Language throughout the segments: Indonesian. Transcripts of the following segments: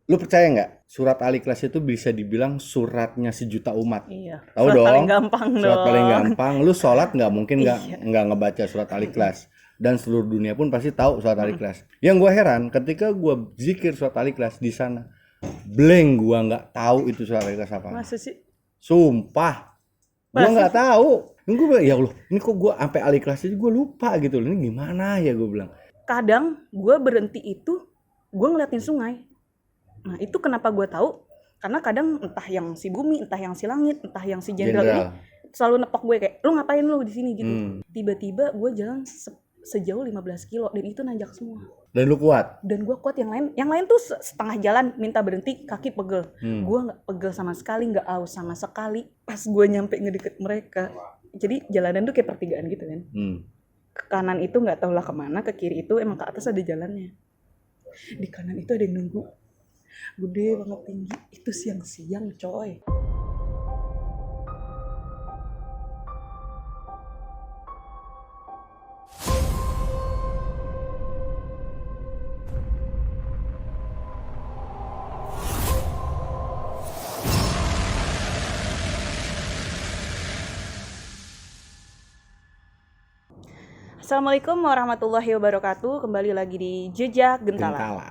Lu percaya nggak? Surat Al-Ikhlas itu bisa dibilang suratnya sejuta umat. Iya. Tahu Surat dong? paling gampang Surat dong. paling gampang. Lu sholat nggak mungkin Iya. nggak ngebaca surat Al-Ikhlas. Dan seluruh dunia pun pasti tahu surat Al-Ikhlas. Yang gue heran ketika gue zikir surat Al-Ikhlas di sana, blank gue nggak tahu itu surat Al-Ikhlas apa. Masa sih? Sumpah, gue Masa? nggak tahu. Gue bilang, ya Allah, ini kok gue sampai Al-Ikhlas itu gue lupa gitu. Ini gimana ya gue bilang. Kadang gue berhenti itu, gue ngeliatin sungai. Nah itu kenapa gue tahu? Karena kadang entah yang si bumi, entah yang si langit, entah yang si jenderal ini selalu nepok gue kayak, lu ngapain lu di sini gitu. Tiba-tiba gue jalan sejauh 15 kilo dan itu nanjak semua. Dan lu kuat? Dan gue kuat. Yang lain tuh setengah jalan minta berhenti, kaki pegel. Gue nggak pegel sama sekali, nggak aus sama sekali. Pas gue nyampe ngedeket mereka, jadi jalanan tuh kayak pertigaan gitu kan. Ke kanan itu nggak tahu lah kemana, ke kiri itu emang ke atas ada jalannya. Di kanan itu ada yang nunggu, gede banget tinggi, itu siang-siang coy. Assalamualaikum warahmatullahi wabarakatuh. Kembali lagi di Jejak Gentala.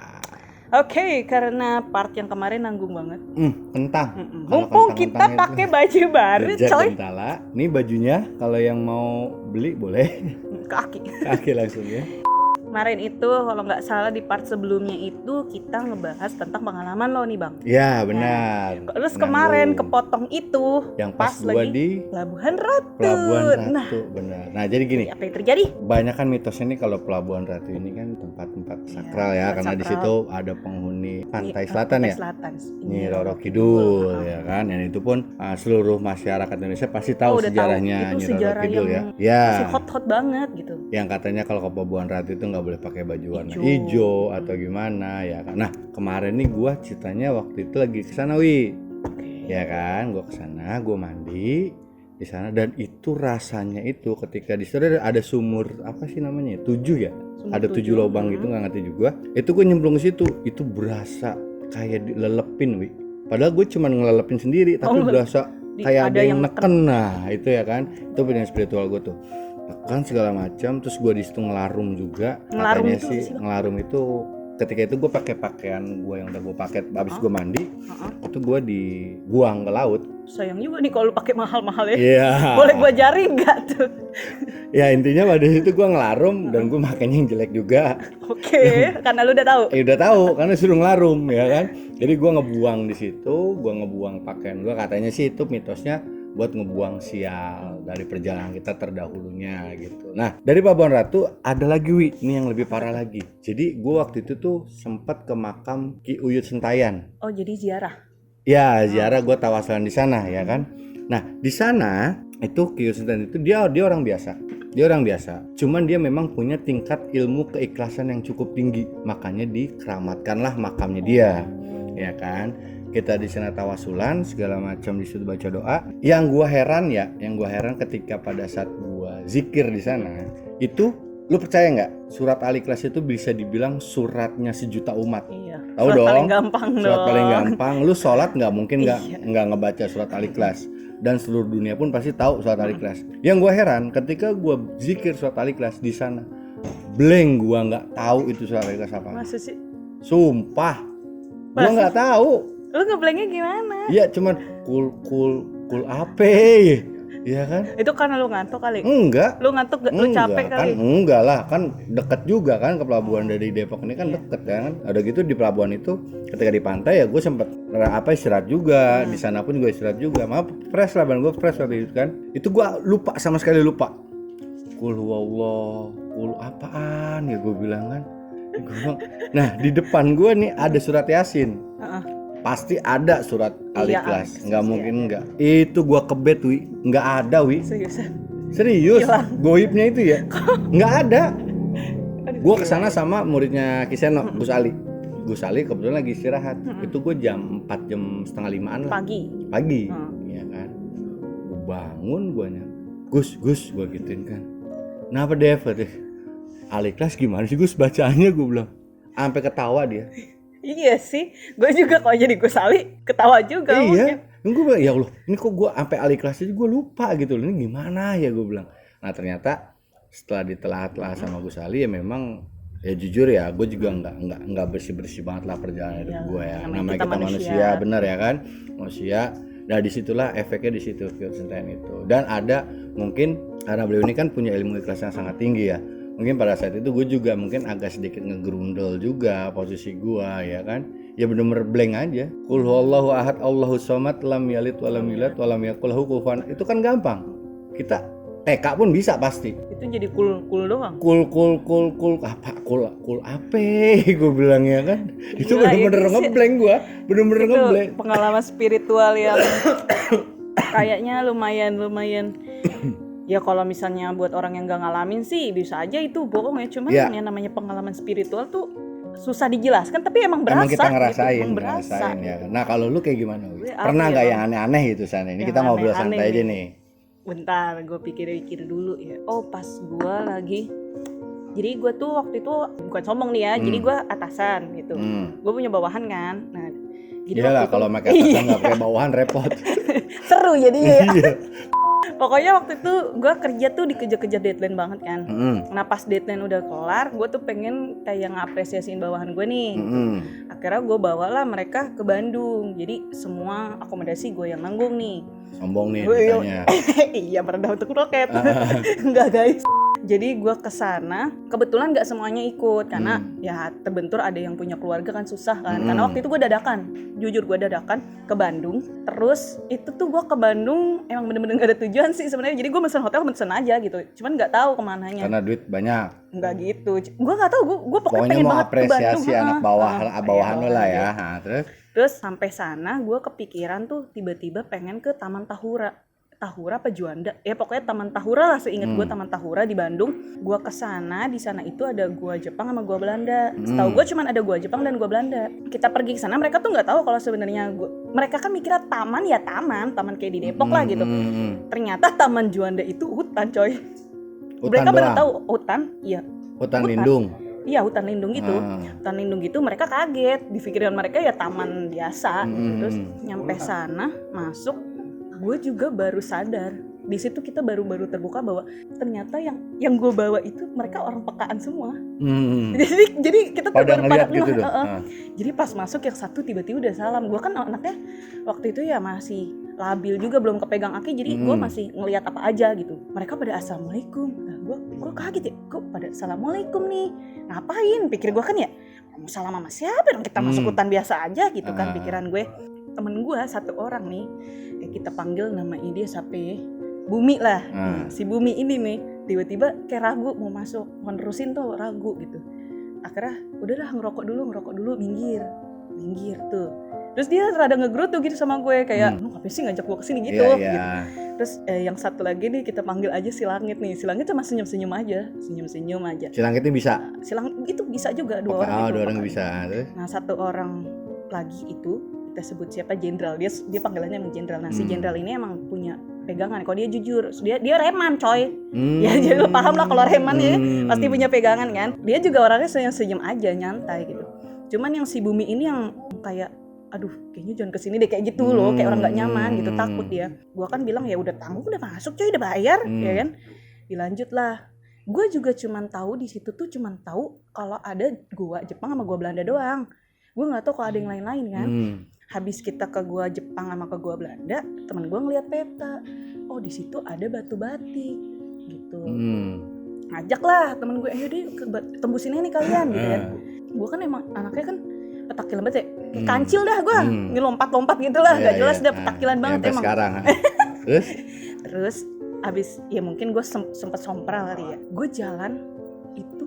Oke, karena part yang kemarin nanggung banget. Kentang. Mumpung kita pakai baju baru, Jejak coy. Gentala. Ini bajunya, kalau yang mau beli boleh. Kaki. Kaki langsung ya. Kemarin itu kalau nggak salah di part sebelumnya itu kita ngebahas tentang pengalaman lo nih bang. Ya benar. Terus kemarin kepotong itu yang pas gua lagi di Pelabuhan Ratu. Pelabuhan Ratu, Nah, benar. Nah jadi gini. apa yang terjadi? Banyak kan mitosnya nih kalau Pelabuhan Ratu ini kan tempat-tempat sakral ya, karena di situ ada penghuni pantai selatan ya. Nyi Roro Kidul ya kan. Dan itu pun seluruh masyarakat Indonesia pasti tahu sejarahnya Nyi Roro Kidul ya. Ya. Masih hot banget gitu. Yang katanya kalau ke Pelabuhan Ratu itu nggak boleh pakai baju warna hijau atau gimana ya kan. Nah kemarin nih gua ceritanya waktu itu lagi kesana ya kan, gua kesana, gua mandi di sana dan itu rasanya itu ketika di sana ada sumur apa sih namanya 7 ya, ada 7 lubang gitu nggak ngerti juga. Itu gue nyemplung ke situ, itu berasa kayak dilelepin padahal gue cuma ngelepin sendiri tapi berasa kayak ada yang neken. Nah itu ya kan, itu benar spiritual gue tuh tekan segala macam. Terus gue di situ ngelarum juga. Katanya sih ngelarum itu ketika itu gue pakai pakaian gue yang udah gue pakai habis gue mandi, itu gue dibuang ke laut. Sayang juga nih kalau lu pakai mahal-mahal ya. Iya. Boleh gue jaring nggak tuh? Ya intinya pada situ gue ngelarum dan gue makanya yang jelek juga. Oke, karena lu udah tahu. Udah tahu karena suruh ngelarum ya kan. Jadi gue ngebuang di situ, gue ngebuang pakaian gue. Katanya sih itu mitosnya buat ngebuang sial dari perjalanan kita terdahulunya gitu. Nah dari Pelabuhan Ratu ada lagi ini yang lebih parah lagi. Jadi gue waktu itu tuh sempat ke makam Ki Uyut Sentayan. Oh jadi ziarah? Ya ziarah, gue tawasalan di sana ya kan. Nah di sana itu Ki Uyut Sentayan itu dia orang biasa. Dia orang biasa. Cuman dia memang punya tingkat ilmu keikhlasan yang cukup tinggi. Makanya dikeramatkanlah makamnya dia, ya kan. Kita di sana tawasulan segala macam, di situ baca doa. Yang gua heran ketika pada saat gua zikir di sana itu, lu percaya nggak? Surat Al-Ikhlas itu bisa dibilang suratnya sejuta umat. Iya. Tahu surat dong? Paling gampang surat paling gampang. Lu sholat nggak mungkin nggak ngebaca surat Al-Ikhlas. Dan seluruh dunia pun pasti tahu surat Al-Ikhlas. Yang gua heran ketika gua zikir surat Al-Ikhlas di sana, blank, gua nggak tahu itu surat Al-Ikhlas apa. Masa sih? Sumpah, gua nggak tahu. Lu ngeblanknya gimana? Iya cuman kul apa ya kan? Itu karena lu ngantuk kali? Enggak. Lu ngantuk, lu capek kan, kali? Enggak lah, kan deket juga kan ke pelabuhan dari Depok ini kan deket kan. Ada gitu di pelabuhan itu ketika di pantai ya gue sempet istirahat juga. Di sana pun gue istirahat juga. Maaf fresh lah, ban gue fresh waktu itu kan. Itu gue lupa, sama sekali lupa. Kul huwallah, kul apaan ya gue bilang kan. Nah di depan gue nih ada surat Yasin. Pasti ada surat Al-Ikhlas, nggak mungkin enggak. Itu gua kebet nggak ada serius goibnya itu ya nggak ada. Gua kesana sama muridnya Kiseno, Gus Ali kebetulan lagi istirahat. Itu gua jam 4, jam setengah 5-an lah pagi. Ya kan, gua bangun guanya, Gus gua gituin kan, kenapa Dev? Al-Ikhlas gimana sih Gus bacaannya, gua bilang. Sampai ketawa dia. Iya sih, gue juga kalau jadi Gusali ketawa juga. Iya, gue bilang ya Allah, ini kok gue sampai alih kelas aja gue lupa gitu loh, ini gimana ya gue bilang. Nah ternyata setelah ditelaah sama Gus Ali ya memang ya jujur ya, gue juga nggak bersih banget lah perjalanan hidup gue ya. Namanya kita manusia, bener ya kan, manusia. Nah disitulah efeknya di situ Vincent itu. Dan ada mungkin karena beliau ini kan punya ilmu ikhlas yang sangat tinggi ya. Mungkin pada saat itu gue juga mungkin agak sedikit ngegerundel juga posisi gue ya kan. Ya bener-bener blank aja. Qul huwallahu ahad Allahus samad lam yalid walam yulad walam yakul lahu kufuwan. Itu kan gampang. Kita TK pun bisa pasti. Itu jadi cool doang. Cool apa? Cool apa? Gue bilang ya kan. Itu bener-bener ngeblank gue. Bener-bener ngeblank. Pengalaman spiritual yang kayaknya lumayan. Ya kalau misalnya buat orang yang gak ngalamin sih bisa aja itu bohong ya. Cuman yang namanya pengalaman spiritual tuh susah dijelaskan tapi emang berasa. Emang kita ngerasain, gitu. ngerasain ya. Nah kalau lu kayak gimana? Pernah nggak yang aneh-aneh gitu sana? Ini kita ngobrol santai aja nih. Bentar, gue pikir dulu ya. Oh pas gue lagi, jadi gue tuh waktu itu bukan sombong nih ya. Jadi gue atasan gitu. Gue punya bawahan kan. Nah, iyalah kalau pakai atasan nggak pakai bawahan repot. Seru jadinya. Ya. Pokoknya waktu itu gue kerja tuh dikejar-kejar deadline banget kan. Nah pas deadline udah kelar, gue tuh pengen kayak ngapresiasiin bawahan gue nih. Akhirnya gue bawalah mereka ke Bandung. Jadi semua akomodasi gue yang nanggung nih. Sombong nih ditanya. Iya merendah untuk roket. Enggak guys. Jadi gue kesana, kebetulan nggak semuanya ikut karena ya terbentur ada yang punya keluarga kan susah kan. Karena waktu itu gue dadakan, jujur gue dadakan ke Bandung. Terus itu tuh gue ke Bandung emang bener-bener gak ada tujuan sih sebenarnya. Jadi gue mesen hotel mesen aja gitu. Cuman nggak tahu kemananya. Karena duit banyak. Enggak gitu. Gue nggak tahu. Gue pokoknya pengen mau banget ke Bandung. apresiasi anak bawahan lo lah ya. Nah, terus sampai sana gue kepikiran tuh tiba-tiba pengen ke Taman Tahura apa Juanda ya pokoknya Taman Tahura lah seingat gue Taman Tahura di Bandung. Gue kesana, di sana itu ada gua Jepang sama gua Belanda. Setahu gue cuman ada gua Jepang dan gua Belanda. Kita pergi ke sana mereka tuh nggak tahu kalau sebenarnya mereka kan mikirnya taman kayak di Depok lah gitu. Ternyata Taman Juanda itu hutan coy. Mereka baru tahu hutan, iya. Hutan lindung. Iya hutan lindung gitu. Hutan lindung gitu mereka kaget. Di pikiran mereka ya taman biasa. Terus nyampe sana masuk. Gue juga baru sadar di situ kita baru terbuka bahwa ternyata yang gue bawa itu mereka orang pekaan semua. Jadi kita tuh pada ngeliat gitu dong. Jadi pas masuk yang satu tiba-tiba udah salam. Gue kan anaknya waktu itu ya masih labil juga belum kepegang aki jadi gue masih ngeliat apa aja gitu. Mereka pada assalamualaikum. Nah gue kaget ya kok pada assalamualaikum nih. Ngapain? Pikir gue kan ya mau salam sama siapa dong kita masuk hutan biasa aja gitu kan pikiran gue. Temen gue satu orang nih kita panggil nama dia siapa ya? Bumi lah. Si Bumi ini nih tiba-tiba kayak ragu mau masuk, mau nerusin tuh ragu gitu. Akhirnya udahlah ngerokok dulu minggir tuh. Terus dia rada ngegerutu gitu sama gue kayak lu ngapain sih ngajak gue kesini gitu. Gitu. Terus yang satu lagi nih kita panggil aja si Langit nih. Si Langit cuma senyum-senyum aja. Si Langit ini bisa? Si Langit itu bisa juga dua orang bisa. Nah satu orang lagi itu kita sebut siapa jenderal dia panggilannya emang jenderal. Nah si jenderal ini emang punya pegangan kalau dia jujur dia reman coy. Ya jadi lo paham lah kalau reman ya pasti punya pegangan kan. Dia juga orangnya senyum aja nyantai gitu. Cuman yang si Bumi ini yang kayak aduh kayaknya jangan kesini deh kayak gitu loh kayak orang nggak nyaman gitu takut dia. Gua kan bilang ya udah tanggung udah masuk coy udah bayar ya kan. Dilanjut lah. Gue juga cuman tahu di situ tuh cuman tahu kalau ada gua Jepang sama gua Belanda doang. Gue nggak tahu kalau ada yang lain-lain kan. Habis kita ke gua Jepang sama ke gua Belanda, teman gua ngeliat peta. Oh, di situ ada batu batik gitu. Ngajak lah teman gue, ayo deh tembusin nih kalian gitu kan. Gua kan emang anaknya kan petakilan banget ya. Kayak kancil dah gua. Ngelompat-lompat gitu lah, enggak jelas dah petakilan banget emang. Sekarang. Terus habis ya mungkin gue sempet sompral kali ya. Gue jalan itu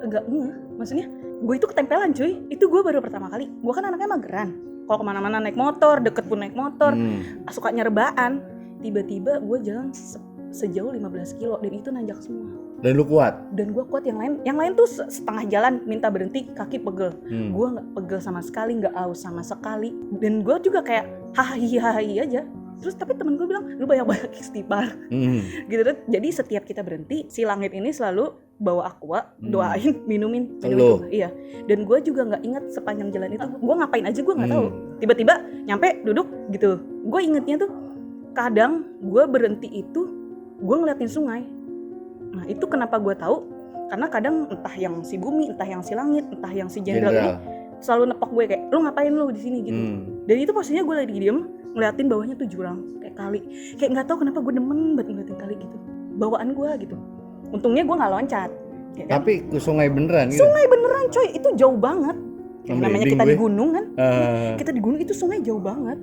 agak maksudnya gue itu ketempelan cuy. Itu gue baru pertama kali. Gue kan anaknya mageran. Kalau kemana-mana naik motor, deket pun naik motor, suka nyerbaan. Tiba-tiba gue jalan sejauh 15 kilo dan itu nanjak semua. Dan lu kuat? Dan gue kuat. Yang lain tuh setengah jalan minta berhenti, kaki pegel. Gue nggak pegel sama sekali, nggak aus sama sekali. Dan gue juga kayak hahaha aja. Terus tapi temen gue bilang lu banyak-banyak istighfar. Gitu. Jadi setiap kita berhenti, si Langit ini selalu bawa aqua, doain, minumin Lu? itu. Iya. Dan gue juga nggak ingat sepanjang jalan itu gue ngapain aja, gue nggak tahu. Tiba-tiba nyampe duduk gitu. Gue ingetnya tuh kadang gue berhenti itu gue ngeliatin sungai. Nah itu kenapa gue tahu? Karena kadang entah yang si Bumi, entah yang si Langit, entah yang si Jenderal ini selalu nepok gue kayak, lu ngapain lu di sini gitu. Dan itu posisinya gue lagi diem ngeliatin bawahnya tuh jurang kayak kali, kayak nggak tahu kenapa gue demen banget ngeliatin kali gitu, bawaan gue gitu. Untungnya gue nggak loncat ya kan? Tapi ke sungai beneran gitu? Sungai beneran coy, itu jauh banget. Namanya kita gue di gunung kan, kita di gunung itu sungai jauh banget.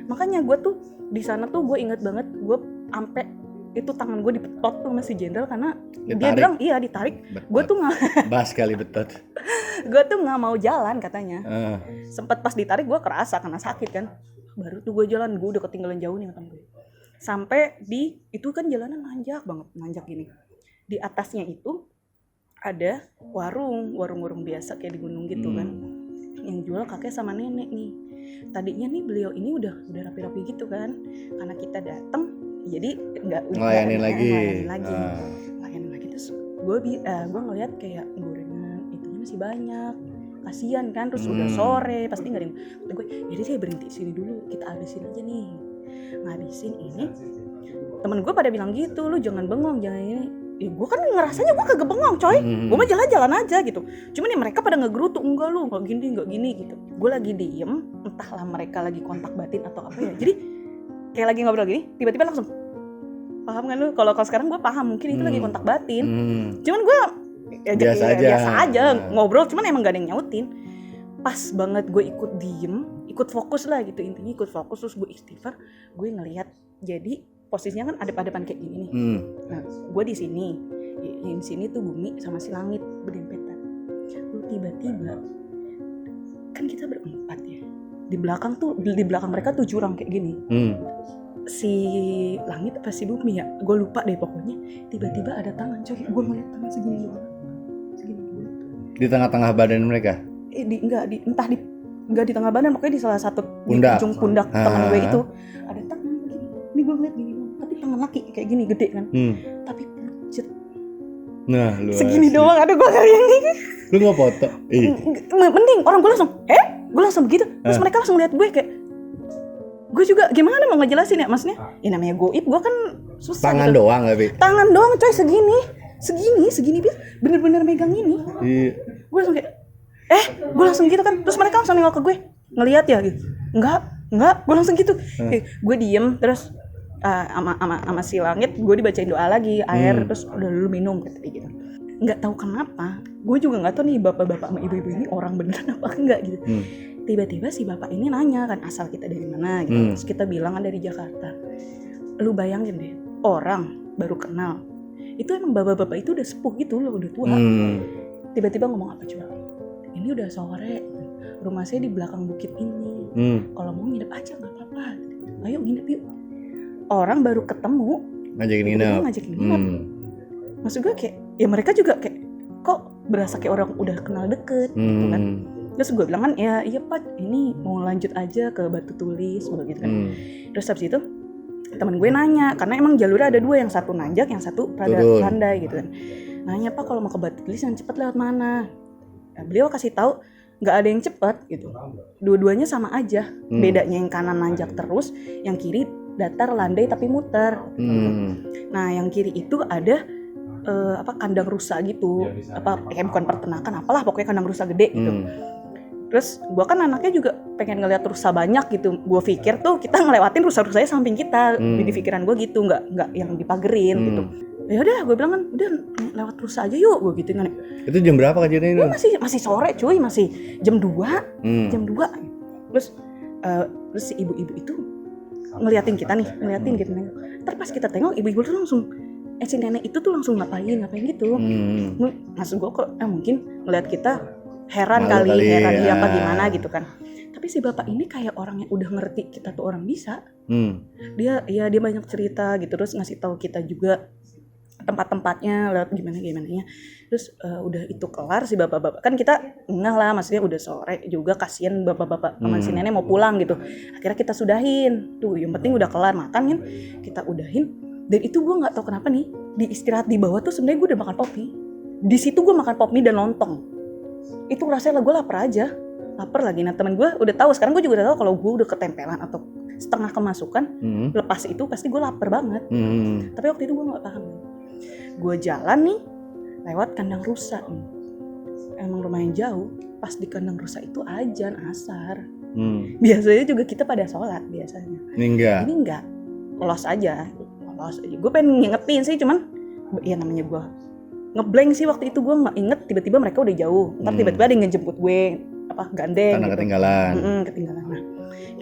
Makanya gue tuh di sana tuh gue inget banget, gue ampe itu tangan gue dipetot tuh masih Jenderal karena ditarik. Dia bilang iya ditarik. Gue tuh nggak bas kali betot. gue tuh nggak mau jalan katanya. Sempet pas ditarik gue kerasa karena sakit kan. Baru tuh gue jalan, gue udah ketinggalan jauh nih kata gue. Sampai di itu kan jalanan nanjak banget, nanjak gini. Di atasnya itu ada warung biasa kayak di gunung gitu kan. Yang jual kakek sama nenek nih. Tadinya nih beliau ini udah rapi-rapi gitu kan. Karena kita datang, jadi nggak ngelayanin lagi. Terus gue ngeliat kayak gorengan itunya masih banyak. Kasian kan, terus udah sore pasti nggak ada yang. Kata gue, jadi saya berhenti sini dulu, kita habisin aja nih. Ngabisin ini, temen gue pada bilang gitu, lu jangan bengong, jangan ini. Ya gue kan ngerasanya gue kagak bengong coy, gue mah jalan-jalan aja gitu. Cuman ya mereka pada ngegerutu, enggak lu, nggak gini gitu. Gue lagi diem, entahlah mereka lagi kontak batin atau apa ya. Jadi kayak lagi ngobrol gini, tiba-tiba langsung, paham kan lu? Kalau sekarang gue paham, mungkin itu lagi kontak batin. Cuman gue biasa aja ngobrol, cuman emang gak ada yang nyautin. Pas banget gue ikut diem, ikut fokus lah gitu, intinya ikut fokus. Terus gue istighfar, gue ngelihat jadi posisinya kan adep-adepan kayak gini nih. Nah gue di sini, yang sini tuh Bumi sama si Langit berdempetan. Lalu tiba-tiba kan kita berempat ya, di belakang mereka tuh jurang kayak gini. Si Langit apa si Bumi ya, gue lupa deh pokoknya. Tiba-tiba ada tangan coy, gue ngeliat tangan segini doang. Di tengah-tengah badan mereka? Enggak di tengah badan, pokoknya di salah satu pundak. Di ujung pundak teman gue itu ada tangan begini. Ini gue ngeliat gini, tapi tangan laki kayak gini gede kan. Tapi pucet. Nah, lu segini doang, ada gue yang ini. Lu nggak foto? Mending orang gue langsung, gue langsung begitu. Terus mereka langsung lihat gue kayak, gue juga gimana mau ngejelasin ya, maksudnya ya namanya goib, gue kan susah tangan gitu. doang tapi tangan doang coy, segini biar bener-bener megang ini. Gue langsung kayak gue langsung gitu kan. Terus mereka langsung nengok ke gue, ngelihat ya gitu. Enggak, gue langsung gitu. Gue diem, terus sama si Langit gue dibacain doa lagi, air, terus udah lu minum kata dia gitu. Nggak tahu kenapa, gue juga nggak tahu nih bapak-bapak sama ibu-ibu ini orang beneran apa enggak gitu. Tiba-tiba si bapak ini nanya kan asal kita dari mana gitu. Terus kita bilang kan dari Jakarta. Lu bayangin deh, orang baru kenal, itu emang bapak-bapak itu udah sepuh gitu loh, udah tua. Tiba-tiba ngomong apa coba? Ini udah sore, rumah saya di belakang bukit ini. Kalau mau nginep aja nggak apa-apa. Ayo nginep yuk. Orang baru ketemu, ngajakin nginep. Maksud gue kayak, ya mereka juga kayak, kok berasa kayak orang udah kenal deket gitu kan. Terus gue bilang kan, ya iya Pak, ini mau lanjut aja ke Batu Tulis gitu kan. Terus habis itu teman gue nanya, karena emang jalurnya ada dua, yang satu nanjak, yang satu rada landai gitu kan. Nanya, Pak kalau mau ke Batu Tulis yang cepat lewat mana? Nah, beliau kasih tahu nggak ada yang cepat gitu. Dua-duanya sama aja. Bedanya yang kanan nanjak terus, yang kiri datar landai tapi muter. Gitu. Nah yang kiri itu ada kandang rusa gitu, kayak bukan peternakan, apalah pokoknya kandang rusa gede gitu. Terus gue kan anaknya juga pengen ngeliat rusa banyak gitu. Gue pikir tuh kita ngelewatin rusa-rusanya samping kita. Di pikiran gue gitu, nggak yang dipagerin gitu. Ya udah, gue bilang kan, udah lewat rusa aja yuk, gue gitu kan. Itu jam berapa kejadian itu? Masih sore cuy, masih jam 2. Jam 2. Terus si ibu-ibu itu ngeliatin kita nih, gitu. Ntar pas kita tengok, ibu-ibu tuh langsung, si nenek itu tuh langsung ngapain gitu. Maksud gue kok mungkin ngeliat kita heran kali apa gimana gitu kan. Tapi si bapak ini kayak orang yang udah ngerti kita tuh orang bisa. Dia banyak cerita gitu, terus ngasih tahu kita juga tempat-tempatnya lewat gimana-nya. Terus udah itu kelar, si bapak-bapak kan kita ngeh lah, maksudnya udah sore juga, kasihan bapak-bapak sama si nenek mau pulang gitu. Akhirnya kita sudahin tuh, yang penting udah kelar makan kan, kita udahin. Dan itu gue nggak tahu kenapa nih, di istirahat di bawah tuh sebenarnya gue udah makan kopi. Di situ gue makan pop mie dan lontong. Itu rasanya gue lapar aja, lapar lagi. Nah temen gue udah tahu, sekarang gue juga udah tahu kalau gue udah ketempelan atau setengah kemasukan, lepas itu pasti gue lapar banget. Tapi waktu itu gue nggak paham. Gue jalan nih lewat kandang rusa nih. Emang lumayan jauh. Pas di kandang rusa itu azan asar. Biasanya juga kita pada sholat biasanya. Ini enggak. Lolos aja. Gue pengen ngingetin sih, cuman ya namanya gue ngeblank sih waktu itu, gue nggak inget. Tiba-tiba mereka udah jauh. Ntar tiba-tiba ada yang ngejemput gue, gandeng. Karena gitu. ketinggalan. Ketinggalan. Nah,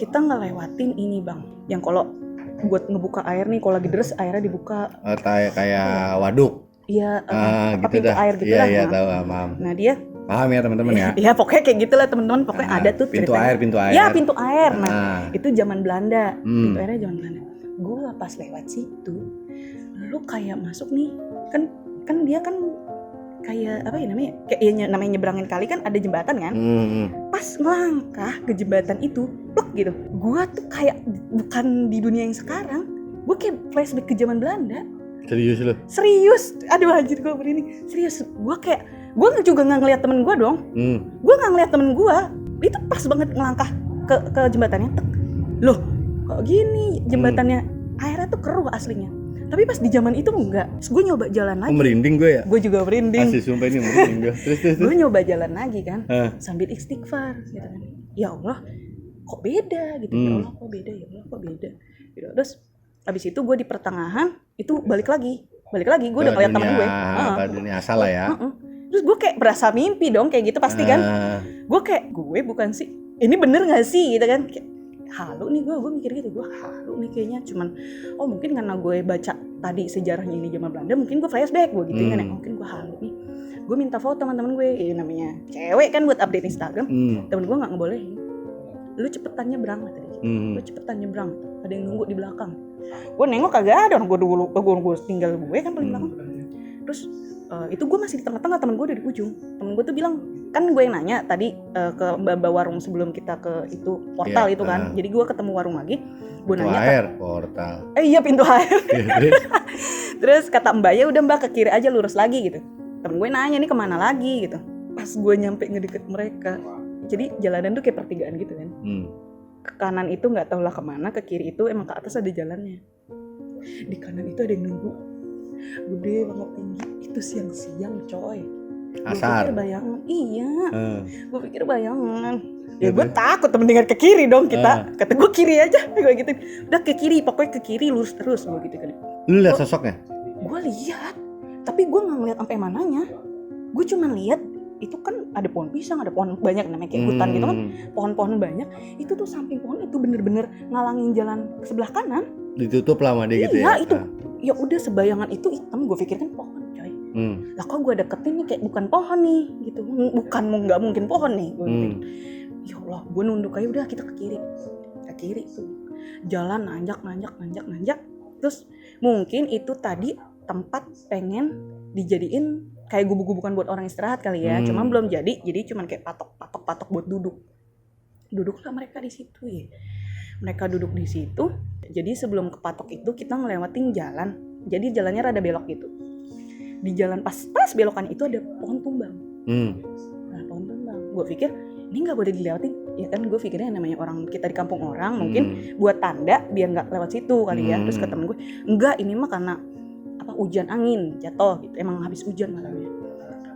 kita ngelewatin ini bang, yang kalau buat ngebuka air nih, kalau lagi deres airnya dibuka. Kayak waduk. Iya. Gitu pintu dah. air gitu iya, lah. Iya tahu, paham. Nah dia. Paham ya teman-teman ya. Iya pokoknya kayak gitulah teman-teman. Pokoknya ada tuh pintu ceritanya. Pintu air. Ya pintu air. Nah itu zaman Belanda. Pintu airnya zaman Belanda. Gue pas lewat situ, lu kayak masuk nih, kan dia kan kayak apa ya namanya, kayak ya, namanya nyebrangin kali kan ada jembatan kan. Pas ngelangkah ke jembatan itu, plek gitu. Gue tuh kayak bukan di dunia yang sekarang. Gue kayak flashback ke zaman Belanda. Serius lu? Serius. Aduh anjir gue begini. Serius. Gue juga nggak ngeliat temen gue dong. Gue nggak ngeliat temen gue. Itu pas banget ngelangkah ke jembatannya. Loh, kok gini jembatannya? Airnya tuh keruh aslinya. Tapi pas di zaman itu enggak. Terus gue nyoba jalan lagi. Merinding gue ya? Gue juga merinding. Asli sumpah ini merinding gue. Terus. Gue nyoba jalan lagi kan. Sambil istighfar gitu kan. Ya Allah, kok beda gitu. Ya Allah, kok beda. Ya Allah, kok beda. Gitu. Terus abis itu gue di pertengahan itu balik lagi. Gue udah ngeliat temen gue. Dunia asal lah ya. Terus gue kayak berasa mimpi dong kayak gitu pasti kan. Gue kayak gue bukan sih. Ini bener nggak sih gitu kan? Kayak, halu nih gue mikir gitu, gue halu nih kayaknya. Cuman mungkin karena gue baca tadi sejarahnya ini zaman Belanda, mungkin gue flashback gue gitu kan ya. Mungkin gue halu nih. Gue minta foto teman-teman gue, namanya cewek kan buat update Instagram. Temen gue nggak ngebolehin. Lu cepetan nyebrang tadi. Lu cepetan nyebrang. Ada yang nunggu di belakang. Gue nengok kagak ada orang, gue tinggal gue kan paling belakang. Terus itu gue masih di tengah-tengah, temen gue udah di ujung. Temen gue tuh bilang, kan gue yang nanya tadi ke mbak warung sebelum kita ke itu portal itu kan. Jadi gue ketemu warung lagi, gue nanya air portal. Iya pintu air. Terus kata mbaknya, udah mbak ke kiri aja lurus lagi gitu. Temen gue nanya nih kemana lagi gitu. Pas gue nyampe ngedeket mereka, jadi jalanan tuh kayak pertigaan gitu kan. Ke kanan itu nggak tahu lah kemana, ke kiri itu emang ke atas ada jalannya. Di kanan itu ada yang nunggu, gede banget tinggi. Itu siang-siang coy. Asar. Gue pikir bayangan. Iya. Gue pikir bayangan. Ya gue takut mendingan ke kiri dong kita. Kata gue kiri aja. Gue gitu. Udah ke kiri, pokoknya ke kiri lurus terus gue gitu kan. Lu lihat sosoknya? Gue lihat, tapi gue nggak ngeliat sampai mananya. Gue cuma lihat itu kan ada pohon pisang, ada pohon banyak namanya kayak hutan gitu kan. Pohon-pohon banyak. Itu tuh samping pohon itu bener-bener ngalangin jalan ke sebelah kanan. Ditutup lama dia gitu ya? Iya itu. Ya udah sebayangan itu hitam, gue pikir kan pohon coy. Lah kok gue deketin nih kayak bukan pohon nih gitu. Nggak mungkin pohon nih gue gitu. Ya Allah, gue nunduk aja, udah kita ke kiri tuh. Jalan nanjak. Terus mungkin itu tadi tempat pengen dijadiin kayak gubuk-gubukan buat orang istirahat kali ya. Cuma belum jadi cuman kayak patok buat duduk. Duduklah mereka di situ ya. Mereka duduk di situ. Jadi sebelum ke patok itu kita ngelewatin jalan. Jadi jalannya rada belok gitu. Di jalan pas belokan itu ada pohon tumbang. Nah, pohon tumbang. Gue pikir ini nggak boleh dilewatin. Ya kan gue pikirnya namanya orang kita di kampung orang mungkin buat tanda biar nggak lewat situ kali ya. Terus ke temen gue, enggak ini mah karena hujan angin jatuh gitu. Emang habis hujan malamnya.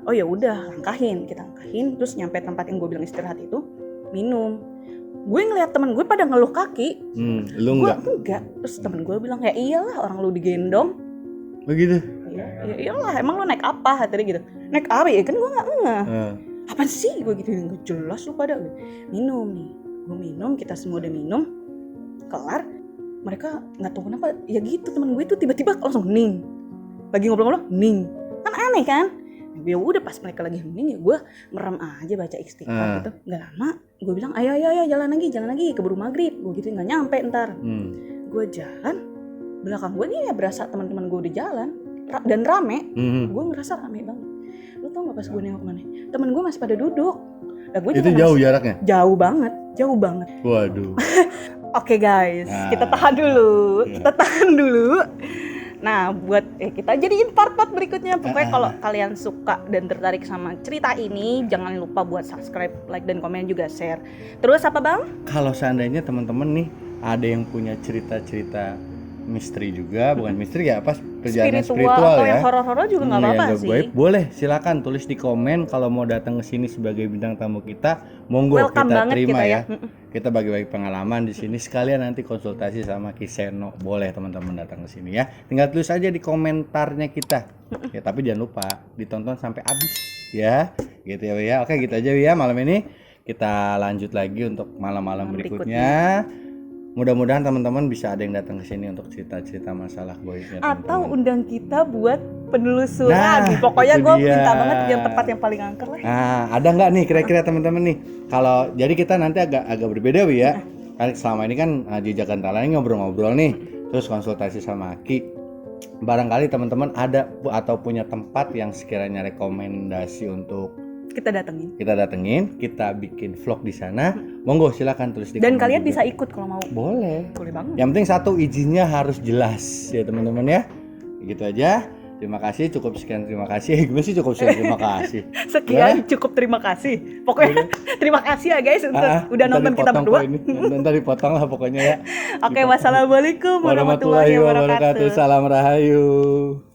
Oh ya udah kita langkahin. Terus nyampe tempat yang gue bilang istirahat itu, minum. Gue ngeliat temen gue pada ngeluh kaki. Lu enggak. Terus temen gue bilang, ya iyalah orang lu digendong. Begitu? Ya iyalah, emang lu naik apa? Tadi gitu. Naik apa ya? Kan gue gak ngeh. Apaan sih? Gue gitu, gak jelas lu pada. Minum nih. Gue minum, kita semua udah minum. Kelar. Mereka gak tahu kenapa. Ya gitu, temen gue tuh tiba-tiba langsung hening. Lagi ngobrol-ngobrol, hening. Kan aneh kan? Ya udah pas mereka lagi hening ya gue merem aja baca istighfar gitu. Gak lama gue bilang ayo jalan lagi keburu maghrib. Gue gitu nggak nyampe ntar. Gue jalan belakang gue nih ya berasa teman-teman gue udah jalan dan rame. Gue ngerasa rame banget. Lu tau nggak pas gue nengok mana? Temen gue masih pada duduk. Nah, gue itu jauh jaraknya? Jauh banget. Waduh. Oke guys, kita tahan dulu. Nah, buat kita jadiin part-part berikutnya. Pokoknya kalau kalian suka dan tertarik sama cerita ini, jangan lupa buat subscribe, like, dan komen juga share. Terus apa Bang? Kalau seandainya teman-teman nih ada yang punya cerita-cerita misteri juga, bukan misteri ya, apa perjalanan spiritual atau ya, yang horor-horor juga nggak apa-apa yang sih. gaib, boleh silakan tulis di komen. Kalau mau datang ke sini sebagai bintang tamu kita, monggo, Welcome kita banget terima kita ya. Kita bagi-bagi pengalaman di sini, sekalian nanti konsultasi sama Kiseno, boleh teman-teman datang ke sini ya. Tinggal tulis aja di komentarnya kita. Ya, tapi jangan lupa ditonton sampai habis ya. Gitu ya Wia. Oke, gitu aja Wia malam ini. Kita lanjut lagi untuk malam-malam berikutnya. Mudah-mudahan teman-teman bisa ada yang datang ke sini untuk cerita-cerita masalah goibnya. Atau undang kita buat penelusuran. Pokoknya gue minta banget yang tempat yang paling angker lah. Nah, ada nggak nih kira-kira teman-teman nih? Kalau jadi kita nanti agak berbeda ya. Kan selama ini kan di Jakarta ini ngobrol-ngobrol nih, terus konsultasi sama Aki. Barangkali teman-teman ada atau punya tempat yang sekiranya rekomendasi untuk kita datengin, kita bikin vlog di sana. Monggo silakan tulis di dan komen kalian juga. bisa ikut kalau mau. Boleh banget. Yang penting satu, izinnya harus jelas ya teman-teman ya. Gitu aja. Terima kasih, cukup sekian, terima kasih. Gue sih cukup sekian, terima kasih. Sekian, cukup, terima kasih. Pokoknya terima kasih ya guys untuk udah nonton kita berdua. Nanti dipotong lah pokoknya ya. Oke, wassalamualaikum warahmatullahi wabarakatuh. Salam Rahayu.